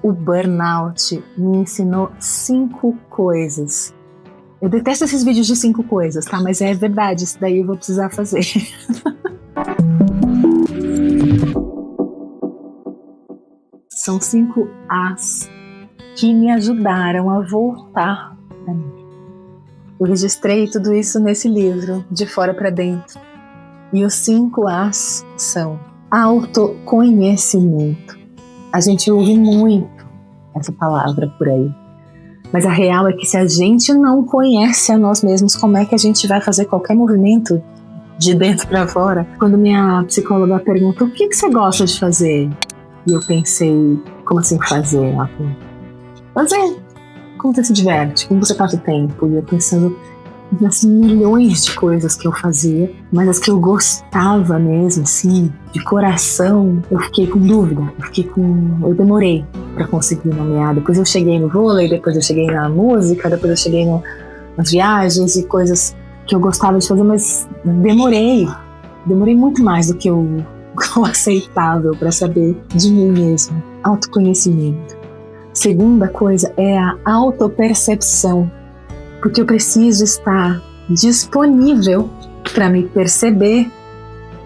o burnout me ensinou 5 coisas. Eu detesto esses vídeos de 5 coisas, tá? Mas é verdade, isso daí eu vou precisar fazer. São 5 As que me ajudaram a voltar pra mim. Eu registrei tudo isso nesse livro, De Fora para Dentro. E os 5 As são autoconhecimento. A gente ouve muito essa palavra por aí. Mas a real é que se a gente não conhece a nós mesmos, como é que a gente vai fazer qualquer movimento de dentro para fora? Quando minha psicóloga pergunta, o que você gosta de fazer? E eu pensei, como assim fazer? Fazer. Como você se diverte? Como você passa o tempo? E eu pensando nas milhões de coisas que eu fazia, mas as que eu gostava mesmo, assim, de coração, eu fiquei com dúvida. Eu demorei para conseguir nomear. Depois eu cheguei no vôlei, depois eu cheguei na música, depois eu cheguei nas viagens e coisas que eu gostava de fazer, mas demorei muito mais do que o aceitável para saber de mim mesmo. Autoconhecimento. Segunda coisa é a autopercepção, porque eu preciso estar disponível para me perceber,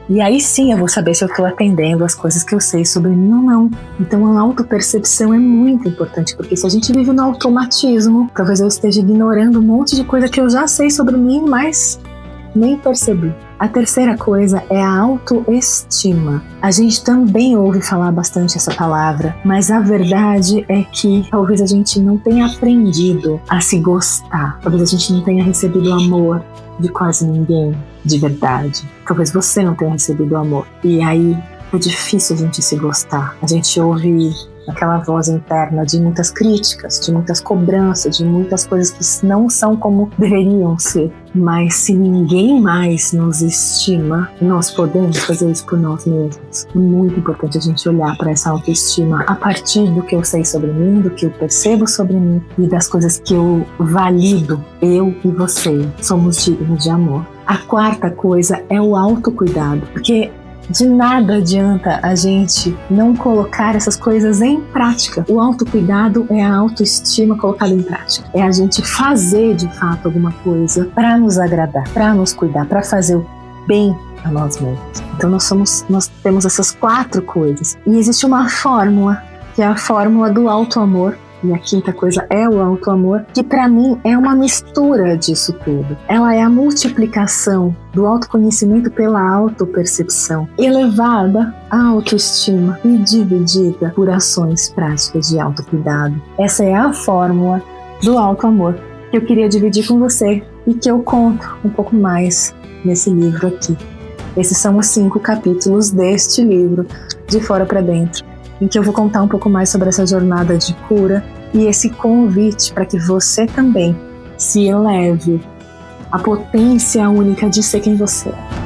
e aí sim eu vou saber se eu estou atendendo as coisas que eu sei sobre mim ou não. Então a autopercepção é muito importante, porque se a gente vive no automatismo, talvez eu esteja ignorando um monte de coisa que eu já sei sobre mim, mas nem percebi. A terceira coisa é a autoestima. A gente também ouve falar bastante essa palavra, mas a verdade é que talvez a gente não tenha aprendido a se gostar. Talvez a gente não tenha recebido amor de quase ninguém, de verdade. Talvez você não tenha recebido amor. E aí é difícil a gente se gostar. A gente ouve aquela voz interna de muitas críticas, de muitas cobranças, de muitas coisas que não são como deveriam ser. Mas se ninguém mais nos estima, nós podemos fazer isso por nós mesmos. É muito importante a gente olhar para essa autoestima a partir do que eu sei sobre mim, do que eu percebo sobre mim e das coisas que eu valido. Eu e você somos dignos de amor. A quarta coisa é o autocuidado, porque de nada adianta a gente não colocar essas coisas em prática. O autocuidado é a autoestima colocada em prática. É a gente fazer de fato alguma coisa para nos agradar, para nos cuidar, para fazer o bem a nós mesmos. Então nós temos essas 4 coisas. E existe uma fórmula, que é a fórmula do autoamor. E a quinta coisa é o autoamor, que para mim é uma mistura disso tudo. Ela é a multiplicação do autoconhecimento pela autopercepção, elevada à autoestima e dividida por ações práticas de autocuidado. Essa é a fórmula do autoamor que eu queria dividir com você e que eu conto um pouco mais nesse livro aqui. Esses são os 5 capítulos deste livro, De Fora para Dentro, em que eu vou contar um pouco mais sobre essa jornada de cura e esse convite para que você também se eleve à potência única de ser quem você é.